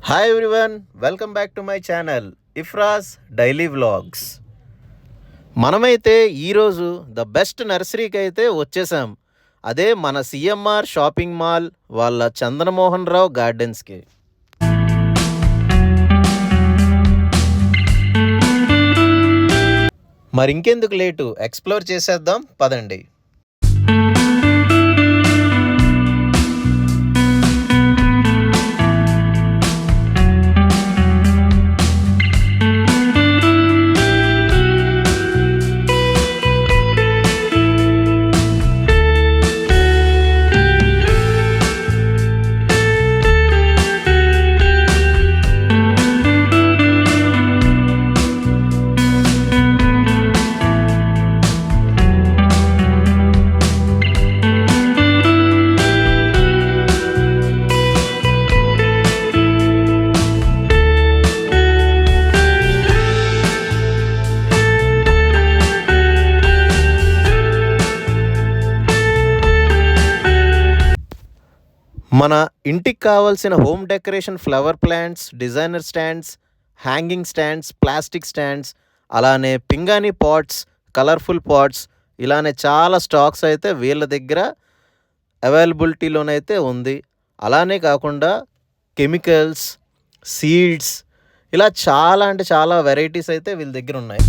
Hi everyone, welcome back to my channel Ifra's daily vlogs. మనమైతే ఈరోజు the best నర్సరీకి అయితే వచ్చేసాం. అదే మన సిఎంఆర్ షాపింగ్ మాల్ వాళ్ళ చంద్రమోహన్ రావు గార్డెన్స్కి. మరి ఇంకెందుకు లేటు, ఎక్స్ప్లోర్ చేసేద్దాం పదండి. మన ఇంటికి కావాల్సిన home decoration flower plants, designer stands, hanging stands, plastic stands, అలానే పింగాణీ పాట్స్, కలర్ఫుల్ పాట్స్, ఇలానే చాలా స్టాక్స్ అయితే వీళ్ళ దగ్గర అవైలబిలిటీలోనైతే ఉంది. అలానే కాకుండా కెమికల్స్, సీడ్స్, ఇలా చాలా అంటే చాలా వెరైటీస్ అయితే వీళ్ళ దగ్గర ఉన్నాయి.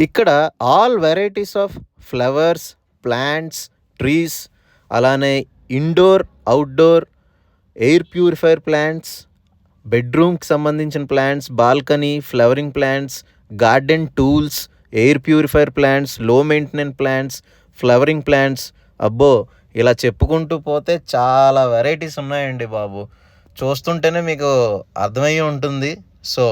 ఇక్కడ all varieties of flowers, plants, trees, అలానే indoor, outdoor, air purifier plants, బెడ్రూమ్కి సంబంధించిన plants, balcony, flowering plants, garden tools, air purifier plants, low maintenance plants, flowering plants, అబ్బో ఇలా చెప్పుకుంటూ పోతే చాలా వెరైటీస్ ఉన్నాయండి బాబు. చూస్తుంటేనే మీకు అర్థమయ్యి ఉంటుంది. సో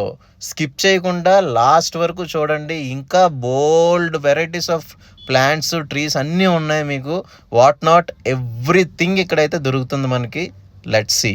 స్కిప్ చేయకుండా లాస్ట్ వరకు చూడండి. ఇంకా బోల్డ్ వెరైటీస్ ఆఫ్ ప్లాంట్స్, ట్రీస్ అన్నీ ఉన్నాయి మీకు. వాట్ నాట్ ఎవ్రీథింగ్ ఇక్కడైతే దొరుకుతుంది మనకి. Let's see.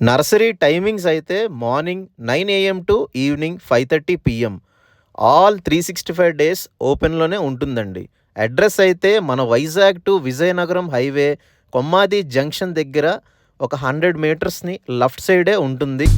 నర్సరీ టైమింగ్స్ అయితే morning 9 AM to evening 5:30 PM. All 365 days ఓపెన్లోనే ఉంటుందండి. అడ్రస్ అయితే మన Vizag to Vizianagaram highway Kommadi junction దగ్గర ఒక 100 మీటర్స్ని లెఫ్ట్ సైడే ఉంటుంది.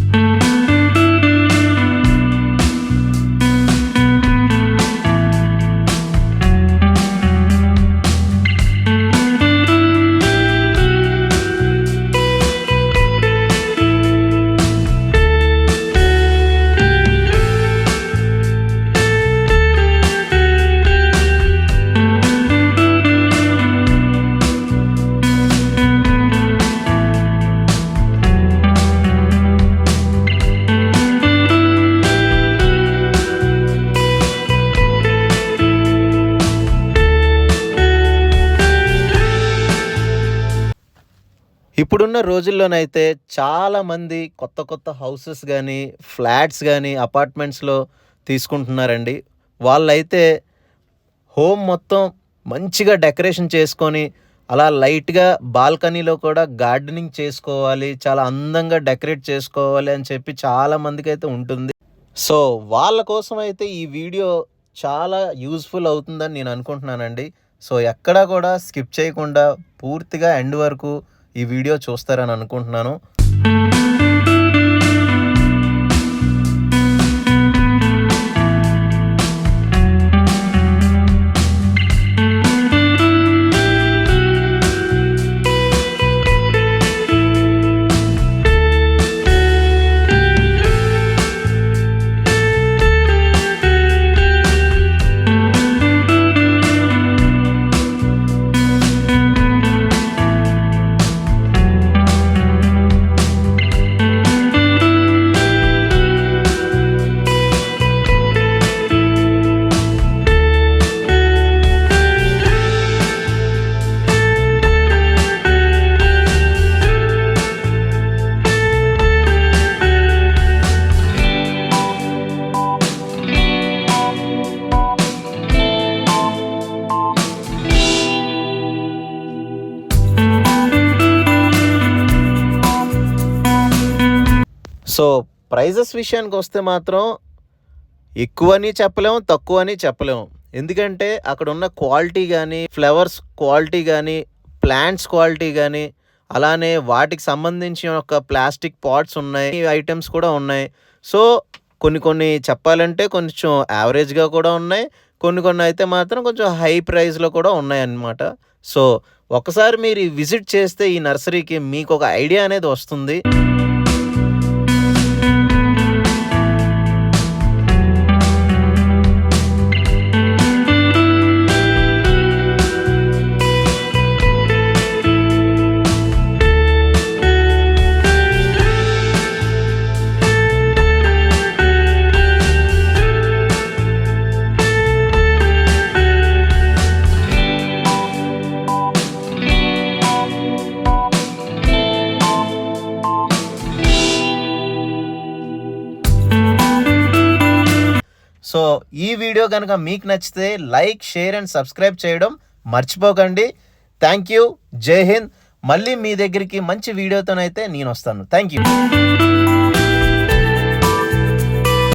ఇప్పుడున్న రోజుల్లోనైతే చాలామంది కొత్త కొత్త హౌసెస్ కానీ, ఫ్లాట్స్ కానీ, అపార్ట్మెంట్స్లో తీసుకుంటున్నారండి. వాళ్ళైతే హోమ్ మొత్తం మంచిగా డెకరేషన్ చేసుకొని, అలా లైట్గా బాల్కనీలో కూడా గార్డెనింగ్ చేసుకోవాలి, చాలా అందంగా డెకరేట్ చేసుకోవాలి అని చెప్పి చాలామందికి అయితే ఉంటుంది. సో వాళ్ళ కోసం అయితే ఈ వీడియో చాలా యూజ్ఫుల్ అవుతుందని నేను అనుకుంటున్నానండి. సో ఎక్కడా కూడా స్కిప్ చేయకుండా పూర్తిగా ఎండ్ వరకు ఈ వీడియో చూస్తారని అనుకుంటున్నాను. సో ప్రైజెస్ విషయానికి వస్తే మాత్రం ఎక్కువని చెప్పలేము, తక్కువని చెప్పలేము. ఎందుకంటే అక్కడ ఉన్న క్వాలిటీ కానీ, ఫ్లవర్స్ క్వాలిటీ కానీ, ప్లాంట్స్ క్వాలిటీ కానీ, అలానే వాటికి సంబంధించిన ఒక ప్లాస్టిక్ పాట్స్ ఉన్నాయి, ఐటమ్స్ కూడా ఉన్నాయి. సో కొన్ని చెప్పాలంటే కొంచెం యావరేజ్గా కూడా ఉన్నాయి, కొన్ని అయితే మాత్రం కొంచెం హై ప్రైస్లో కూడా ఉన్నాయి అన్నమాట. సో ఒకసారి మీరు విజిట్ చేస్తే ఈ నర్సరీకి మీకు ఒక ఐడియా అనేది వస్తుంది. సో ఈ వీడియో కనుక మీకు నచ్చితే లైక్, షేర్ అండ్ సబ్స్క్రైబ్ చేయడం మర్చిపోకండి. Thank you. జై హింద్. మళ్ళీ మీ దగ్గరికి మంచి వీడియోతోనైతే నేను వస్తాను. Thank you.